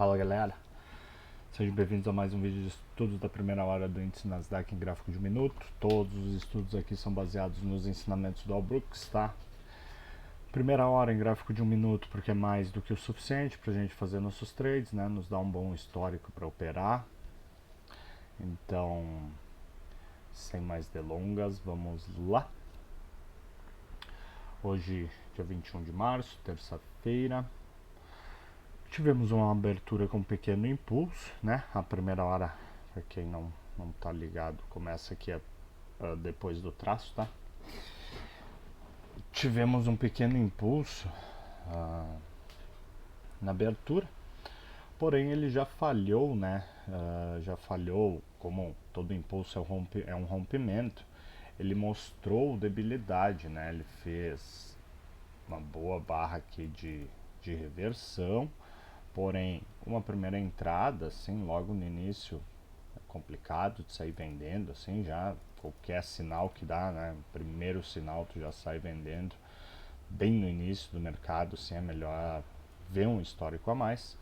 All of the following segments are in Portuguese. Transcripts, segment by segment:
Fala galera, sejam bem-vindos a mais um vídeo de estudos da primeira hora do índice Nasdaq em gráfico de 1 minuto. Todos os estudos aqui são baseados nos ensinamentos do Al Brooks, tá? Primeira hora em gráfico de 1 minuto porque é mais do que o suficiente para a gente fazer nossos trades, né? Nos dá um bom histórico para operar. Então, sem mais delongas, vamos lá. Hoje, dia 21 de março, terça-feira. Tivemos uma abertura com um pequeno impulso, né? A primeira hora, para quem não tá ligado, começa aqui depois do traço, tá? Tivemos um pequeno impulso na abertura, porém ele já falhou, né? Já falhou, como todo impulso é um rompimento. Ele mostrou debilidade, né? Ele fez uma boa barra aqui de reversão. Porém, uma primeira entrada, assim, logo no início, é complicado de sair vendendo, assim, já qualquer sinal que dá, né? Primeiro sinal tu já sai vendendo bem no início do mercado, assim, é melhor ver um histórico a mais.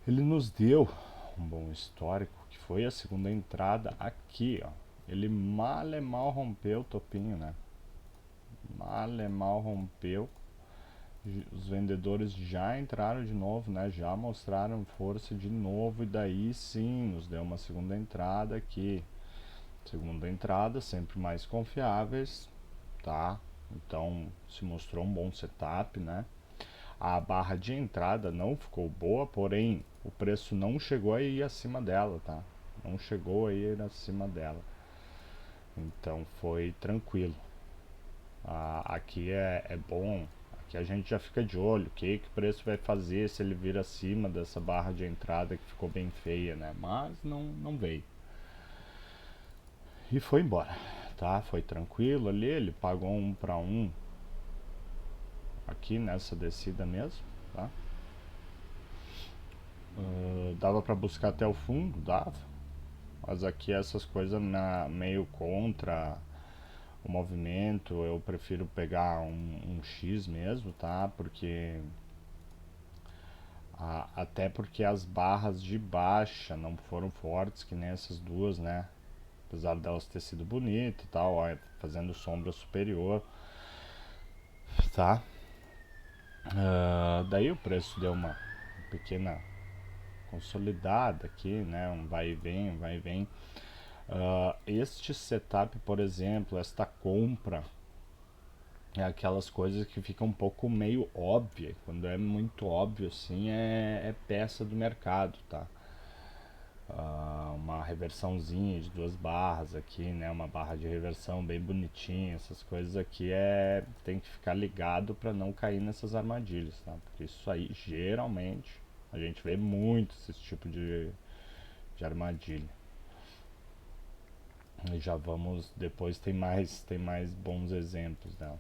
Ele nos deu um bom histórico, que foi a segunda entrada aqui, ó. Ele mal rompeu o topinho, né? Mal rompeu. Os vendedores já entraram de novo, né? Já mostraram força de novo e daí sim nos deu uma segunda entrada aqui. Segunda entrada, sempre mais confiáveis, tá? Então se mostrou um bom setup, né? A barra de entrada não ficou boa, porém o preço não chegou a ir acima dela, tá? Não chegou a ir acima dela. Então foi tranquilo. Aqui é bom. Que a gente já fica de olho, o que o preço vai fazer se ele vir acima dessa barra de entrada que ficou bem feia, né? Mas não veio. E foi embora, tá? Foi tranquilo ali, ele pagou 1 para 1 aqui nessa descida mesmo, tá? Dava para buscar até o fundo, dava. Mas aqui essas coisas meio contra o movimento, eu prefiro pegar um X mesmo, tá? Porque até porque as barras de baixa não foram fortes que nem essas duas, né? Apesar delas ter sido bonita e tal, ó, fazendo sombra superior, tá? Daí o preço deu uma pequena consolidada aqui, né? Um vai e vem, vai e vem. Este setup, por exemplo, esta compra é aquelas coisas que ficam um pouco meio óbvia. Quando é muito óbvio assim, é peça do mercado, tá? Uma reversãozinha de 2 barras aqui, né? Uma barra de reversão bem bonitinha. Essas coisas aqui tem que ficar ligado para não cair nessas armadilhas, tá? Porque isso aí geralmente a gente vê muito esse tipo de armadilha. E já vamos, depois tem mais bons exemplos dela.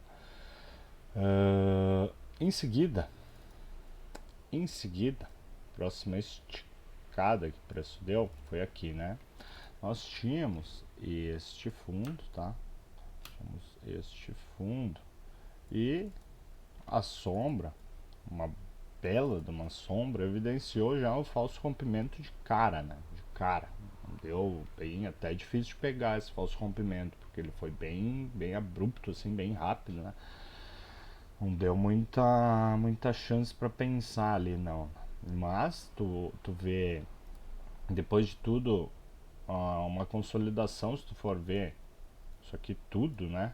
Em seguida, próxima esticada que o preço deu foi aqui, né? Nós tínhamos este fundo, tá? Tínhamos este fundo e a sombra, uma bela de uma sombra, evidenciou já o falso rompimento de cara, né? De cara. Deu bem, até difícil de pegar esse falso rompimento, porque ele foi bem abrupto, assim, bem rápido, né? Não deu muita chance para pensar ali, não. Mas tu vê, depois de tudo, uma consolidação, se tu for ver isso aqui tudo, né?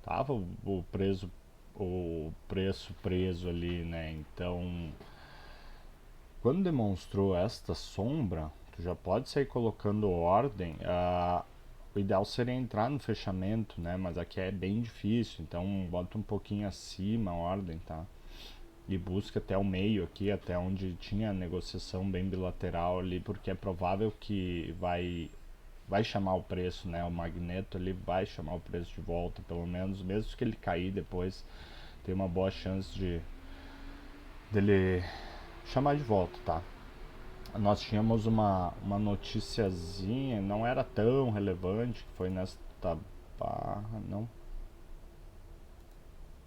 Tava o preço preso ali, né? Então, quando demonstrou esta sombra, tu já pode sair colocando ordem. O ideal seria entrar no fechamento, né? Mas aqui é bem difícil, então bota um pouquinho acima a ordem, tá? E busca até o meio aqui, até onde tinha a negociação bem bilateral ali, porque é provável que vai chamar o preço, né? O magneto ali vai chamar o preço de volta, pelo menos, mesmo que ele cair depois, tem uma boa chance dele chamar de volta, tá? Nós tínhamos uma noticiazinha, não era tão relevante, que foi nesta barra, não.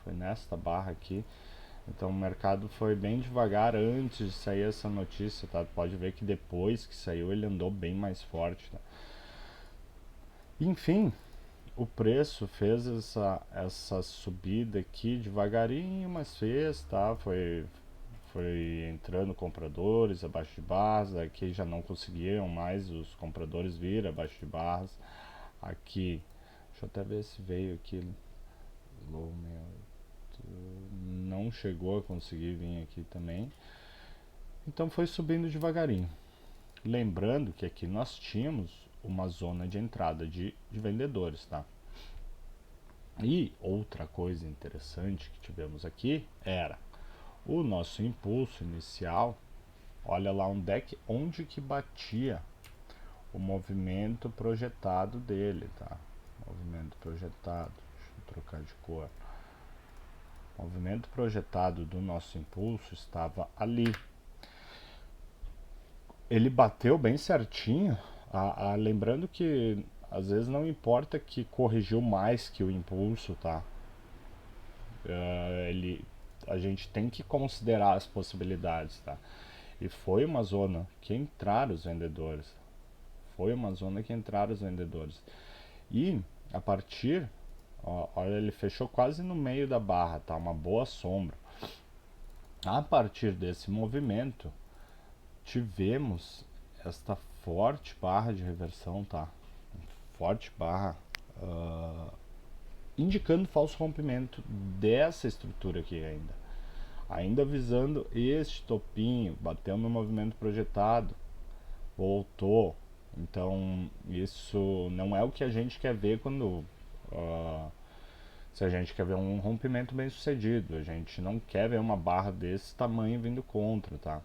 Foi nesta barra aqui, Então o mercado foi bem devagar antes de sair essa notícia, tá? Pode ver que depois que saiu ele andou bem mais forte, tá? Enfim, o preço fez essa subida aqui devagarinho, mas fez, tá? Foi entrando compradores abaixo de barras, aqui já não conseguiam mais os compradores vir abaixo de barras. Aqui, deixa eu até ver se veio aqui, low não chegou a conseguir vir aqui também. Então foi subindo devagarinho. Lembrando que aqui nós tínhamos uma zona de entrada de vendedores, tá? E outra coisa interessante que tivemos aqui era o nosso impulso inicial. Olha lá onde que batia o movimento projetado dele, tá? Movimento projetado, deixa eu trocar de cor. O movimento projetado do nosso impulso estava ali. Ele bateu bem certinho, lembrando que às vezes não importa que corrigiu mais que o impulso, tá? A gente tem que considerar as possibilidades, tá? E foi uma zona que entraram os vendedores. Foi uma zona que entraram os vendedores. E a partir, olha, ele fechou quase no meio da barra, tá? Uma boa sombra. A partir desse movimento, tivemos esta forte barra de reversão, tá? Forte barra, indicando falso rompimento dessa estrutura aqui ainda visando este topinho, bateu no movimento projetado, voltou. Então isso não é o que a gente quer ver quando se a gente quer ver um rompimento bem sucedido. A gente não quer ver uma barra desse tamanho vindo contra, tá?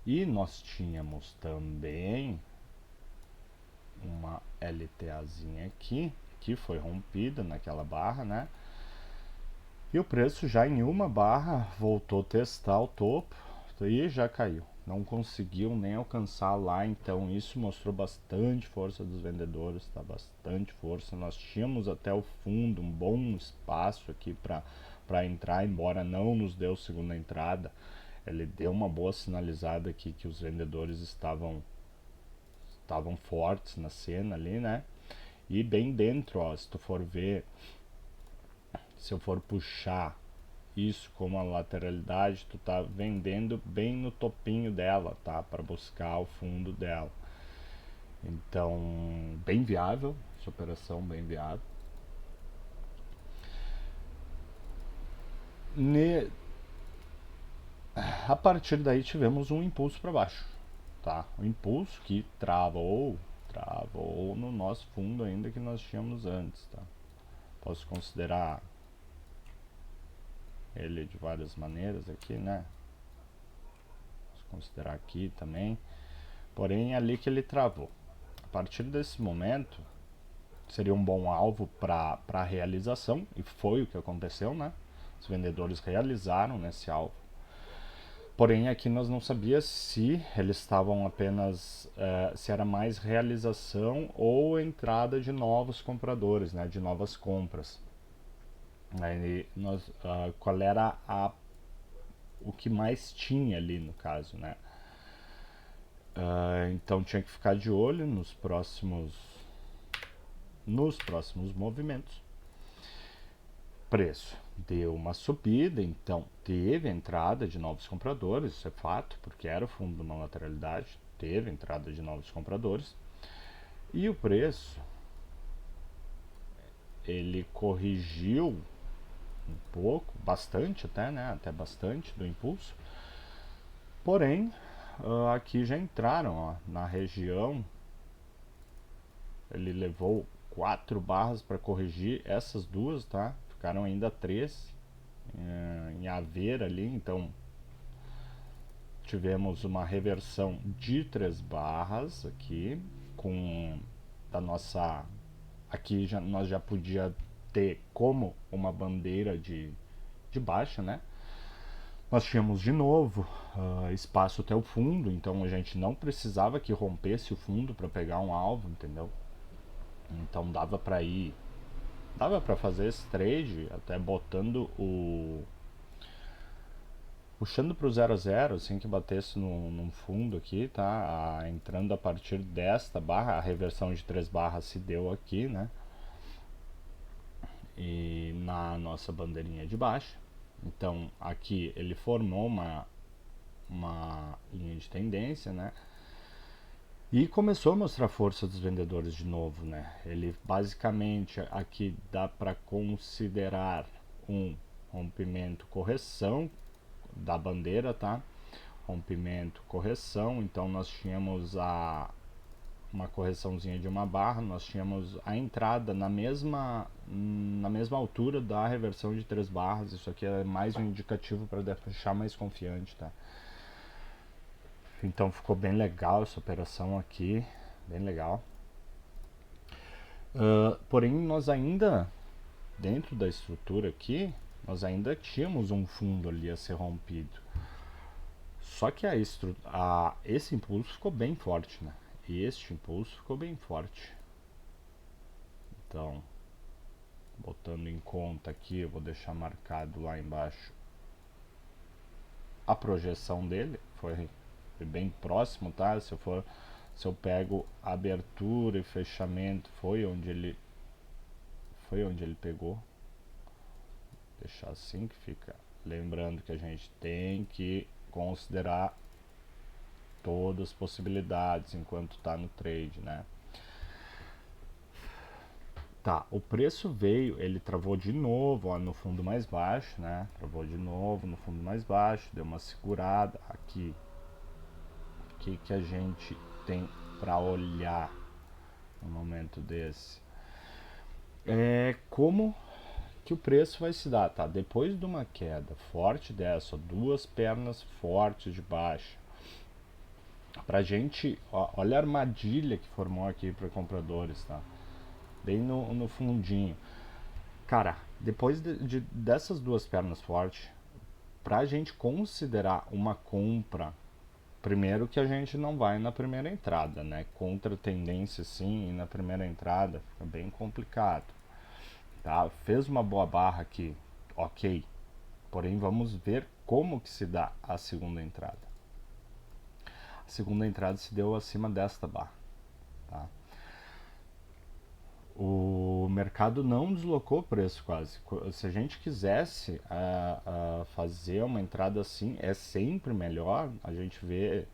E nós tínhamos também uma LTAzinha aqui, que foi rompida naquela barra, né? E o preço já em uma barra voltou a testar o topo e já caiu. Não conseguiu nem alcançar lá, então isso mostrou bastante força dos vendedores, tá? Bastante força. Nós tínhamos até o fundo um bom espaço aqui para entrar, embora não nos deu segunda entrada. Ele deu uma boa sinalizada aqui que os vendedores estavam fortes na cena ali, né? E bem dentro, ó, se tu for ver, se eu for puxar isso como a lateralidade, tu tá vendendo bem no topinho dela, tá? Para buscar o fundo dela. Então, bem viável, essa operação bem viável. A partir daí tivemos um impulso para baixo, tá? Um impulso que travou no nosso fundo ainda que nós tínhamos antes, tá? Posso considerar ele de várias maneiras aqui, né? Posso considerar aqui também. Porém, é ali que ele travou. A partir desse momento, seria um bom alvo para a realização, e foi o que aconteceu, né? Os vendedores realizaram nesse alvo. Porém, aqui nós não sabíamos se eles estavam apenas, se era mais realização ou entrada de novos compradores, né? De novas compras. Aí qual era o que mais tinha ali no caso, né? Então tinha que ficar de olho nos próximos movimentos. Preço deu uma subida, então teve entrada de novos compradores, isso é fato, porque era o fundo de uma lateralidade, teve entrada de novos compradores. E o preço, ele corrigiu um pouco, bastante até, né? Até bastante do impulso. Porém, aqui já entraram, ó, na região. Ele levou 4 barras para corrigir essas duas, tá? Ficaram ainda 3 em haver ali, então tivemos uma reversão de 3 barras aqui, com da nossa, aqui nós já podia ter como uma bandeira de baixa, né? Nós tínhamos de novo espaço até o fundo, então a gente não precisava que rompesse o fundo para pegar um alvo, entendeu? Então dava para fazer esse trade até botando Puxando para o 0 a 0, assim que batesse num fundo aqui, tá? Entrando a partir desta barra, a reversão de 3 barras se deu aqui, né? E na nossa bandeirinha de baixo. Então aqui ele formou uma linha de tendência, né? E começou a mostrar força dos vendedores de novo, né? Ele basicamente aqui dá para considerar um rompimento correção da bandeira, tá? Rompimento correção, então nós tínhamos uma correçãozinha de uma barra, nós tínhamos a entrada na mesma altura da reversão de 3 barras. Isso aqui é mais um indicativo para deixar mais confiante, tá? Então ficou bem legal essa operação aqui, bem legal. Porém, nós ainda, dentro da estrutura aqui, nós ainda tínhamos um fundo ali a ser rompido. Só que esse impulso ficou bem forte, né? E este impulso ficou bem forte. Então, botando em conta aqui, eu vou deixar marcado lá embaixo a projeção dele, foi bem próximo, tá? Se eu pego abertura e fechamento, foi onde ele pegou. Deixar assim que fica. Lembrando que a gente tem que considerar todas as possibilidades enquanto está no trade, né? Tá, o preço veio, ele travou de novo ó, no fundo mais baixo, né? Travou de novo no fundo mais baixo, deu uma segurada aqui. O que a gente tem para olhar no momento desse? Como que o preço vai se dar, tá? Depois de uma queda forte dessa, ó, duas pernas fortes de baixa, pra gente, ó, olha a armadilha que formou aqui para compradores, tá? Bem no fundinho. Cara, depois dessas duas pernas fortes, pra gente considerar uma compra, primeiro que a gente não vai na primeira entrada, né? Contra tendência sim, e na primeira entrada fica bem complicado. Tá? Fez uma boa barra aqui, ok. Porém, vamos ver como que se dá a segunda entrada. A segunda entrada se deu acima desta barra. Tá? O mercado não deslocou o preço quase. Se a gente quisesse fazer uma entrada assim, é sempre melhor a gente ver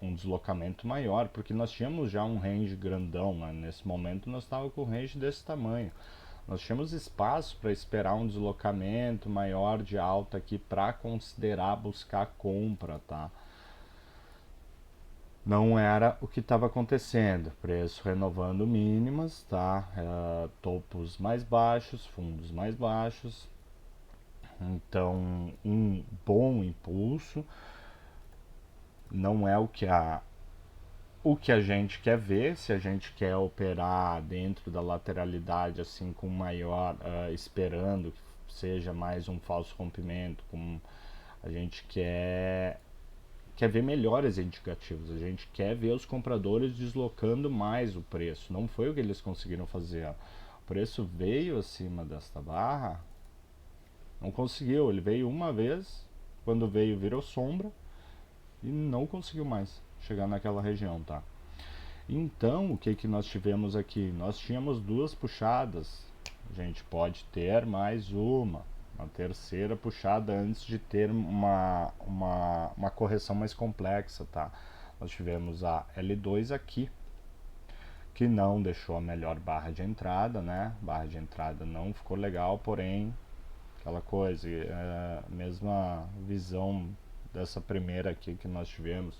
um deslocamento maior, porque nós tínhamos já um range grandão, né? Nesse momento nós estávamos com um range desse tamanho. Nós tínhamos espaço para esperar um deslocamento maior de alta aqui para considerar buscar compra, tá? Não era o que estava acontecendo. Preço renovando mínimas, tá? Topos mais baixos, fundos mais baixos. Então, um bom impulso. Não é o que a gente quer ver. Se a gente quer operar dentro da lateralidade assim com maior, esperando que seja mais um falso rompimento, a gente quer ver melhores indicativos, a gente quer ver os compradores deslocando mais o preço. Não foi o que eles conseguiram fazer. O preço veio acima desta barra, não conseguiu. Ele veio uma vez, quando veio virou sombra e não conseguiu mais chegar naquela região, tá? Então, o que nós tivemos aqui? Nós tínhamos duas puxadas. A gente pode ter mais uma terceira puxada antes de ter uma correção mais complexa, tá? Nós tivemos a L2 aqui, que não deixou a melhor barra de entrada, né? Barra de entrada não ficou legal, porém, aquela coisa, mesma visão dessa primeira aqui que nós tivemos,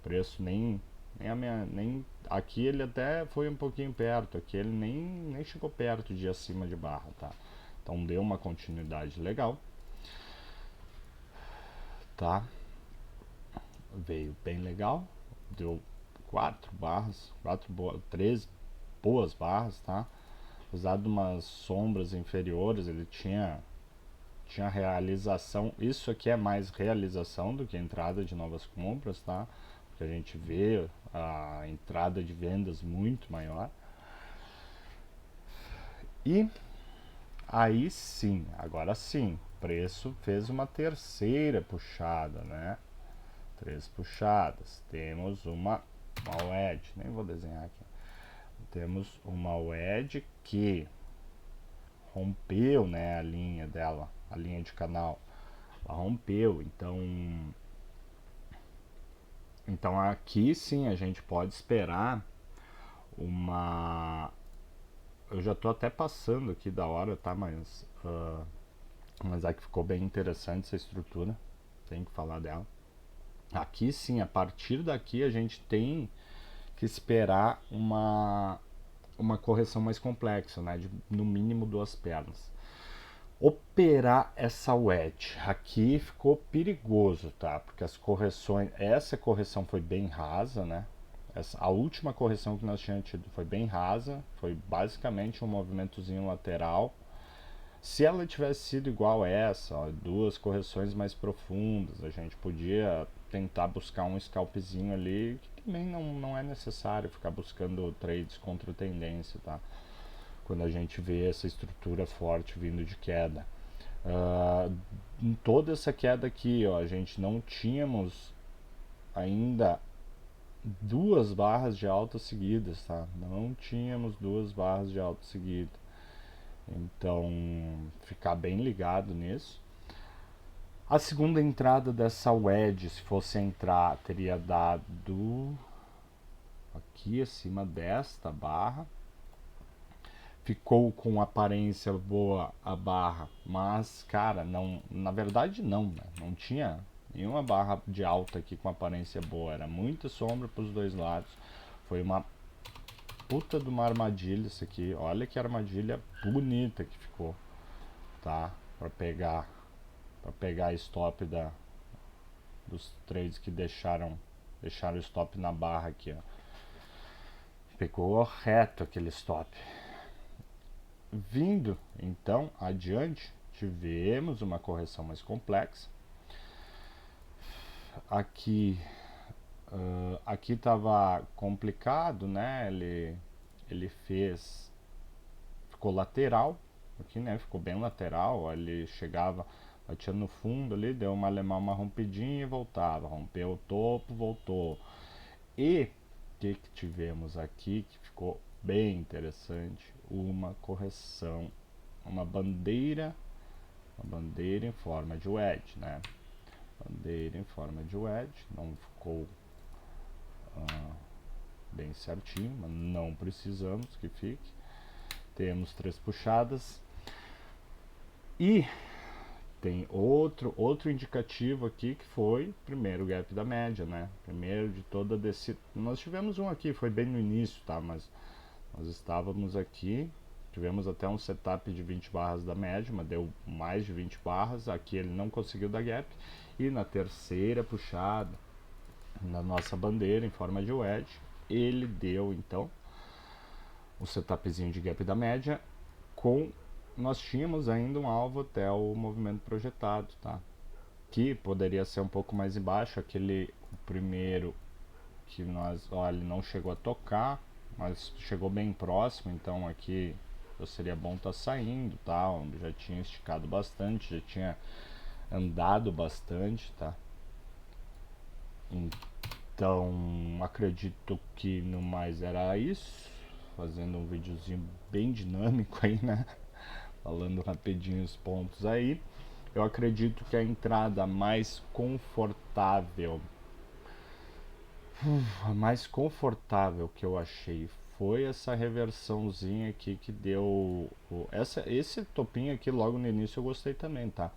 preço nem aqui ele até foi um pouquinho perto, aqui ele nem chegou perto de acima de barra, tá? Então deu uma continuidade legal, tá? Veio bem legal, deu 3 boas barras, tá? Apesar de umas sombras inferiores, ele tinha realização. Isso aqui é mais realização do que entrada de novas compras, tá? Porque a gente vê a entrada de vendas muito maior. E aí sim, agora sim, preço fez uma terceira puxada, né? 3 puxadas. Temos uma wedge, nem vou desenhar aqui. Temos uma wedge que rompeu, né, a linha dela, a linha de canal. Ela rompeu, então aqui sim a gente pode esperar uma... Eu já tô até passando aqui da hora, tá? Mas aqui ficou bem interessante essa estrutura. Tem que falar dela. Aqui sim, a partir daqui a gente tem que esperar uma correção mais complexa, né? De no mínimo 2 pernas. Operar essa wedge aqui ficou perigoso, tá? Porque as correções, essa correção foi bem rasa, né? A última correção que nós tínhamos tido foi bem rasa, foi basicamente um movimentozinho lateral. Se ela tivesse sido igual a essa, ó, 2 correções mais profundas, a gente podia tentar buscar um scalpzinho ali, que também não é necessário ficar buscando trades contra tendência, tá? Quando a gente vê essa estrutura forte vindo de queda. Em toda essa queda aqui, ó, a gente não tínhamos ainda 2 barras de alta seguidas, tá? Não tínhamos 2 barras de alta seguida. Então, ficar bem ligado nisso. A segunda entrada dessa wedge, se fosse entrar, teria dado aqui acima desta barra. Ficou com aparência boa a barra, mas, cara, não, na verdade não, né? Não tinha nenhuma barra de alta aqui com aparência boa, era muita sombra para os dois lados. Foi uma puta de uma armadilha isso aqui. Olha que armadilha bonita que ficou, tá? Para pegar stop dos trades que deixaram o stop na barra aqui, ó. Pegou reto aquele stop. Vindo então adiante, tivemos uma correção mais complexa. Aqui estava complicado, né? Ele ficou lateral aqui, né? Ficou bem lateral. Ele chegava, batia no fundo ali, deu uma rompidinha e voltava, rompeu o topo, voltou. E o que tivemos aqui que ficou bem interessante? Uma correção, uma bandeira em forma de wedge, né? Bandeira em forma de wedge, não ficou bem certinho, mas não precisamos que fique. Temos 3 puxadas e tem outro indicativo aqui que foi o primeiro gap da média, né? Primeiro de toda descida. Nós tivemos um aqui, foi bem no início, tá? Mas nós estávamos aqui, tivemos até um setup de 20 barras da média, mas deu mais de 20 barras. Aqui ele não conseguiu dar gap. E na terceira puxada, na nossa bandeira em forma de wedge, ele deu então o setupzinho de gap da média nós tínhamos ainda um alvo até o movimento projetado, tá? Que poderia ser um pouco mais embaixo, o primeiro que ele não chegou a tocar, mas chegou bem próximo, então aqui seria bom estar saindo, tá? Já tinha esticado bastante, já tinha andado bastante, tá? Então acredito que no mais era isso, fazendo um videozinho bem dinâmico aí, né? Falando rapidinho os pontos aí. Eu acredito que a entrada mais confortável que eu achei foi essa reversãozinha aqui que deu esse topinho aqui logo no início eu gostei também, tá?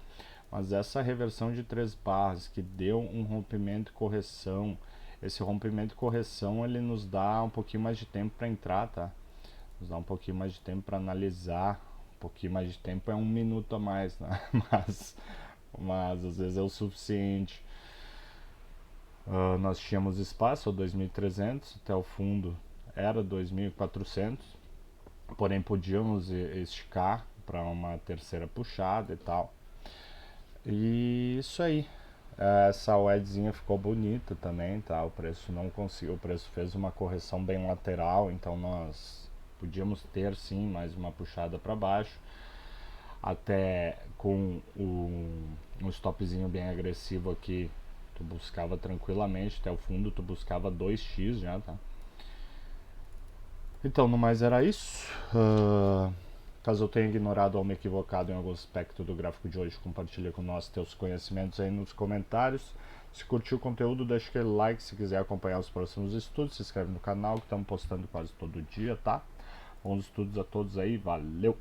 Mas essa reversão de 3 barras que deu um rompimento e correção, esse rompimento e correção ele nos dá um pouquinho mais de tempo para entrar, tá? Nos dá um pouquinho mais de tempo para analisar, um pouquinho mais de tempo é 1 minuto a mais, né? mas às vezes é o suficiente. Nós tínhamos espaço, 2.300, até o fundo era 2.400, porém podíamos esticar para uma terceira puxada e tal. E isso aí. Essa wedzinha ficou bonita também, tá? O preço não conseguiu, o preço fez uma correção bem lateral, então nós podíamos ter sim mais uma puxada para baixo. até com um stopzinho bem agressivo aqui, tu buscava tranquilamente até o fundo, tu buscava 2x já, tá? Então, no mais era isso. Caso eu tenha ignorado ou me equivocado em algum aspecto do gráfico de hoje, compartilha com nós teus conhecimentos aí nos comentários. Se curtiu o conteúdo, deixa aquele like. Se quiser acompanhar os próximos estudos, se inscreve no canal que estamos postando quase todo dia, tá? Bons estudos a todos aí, valeu!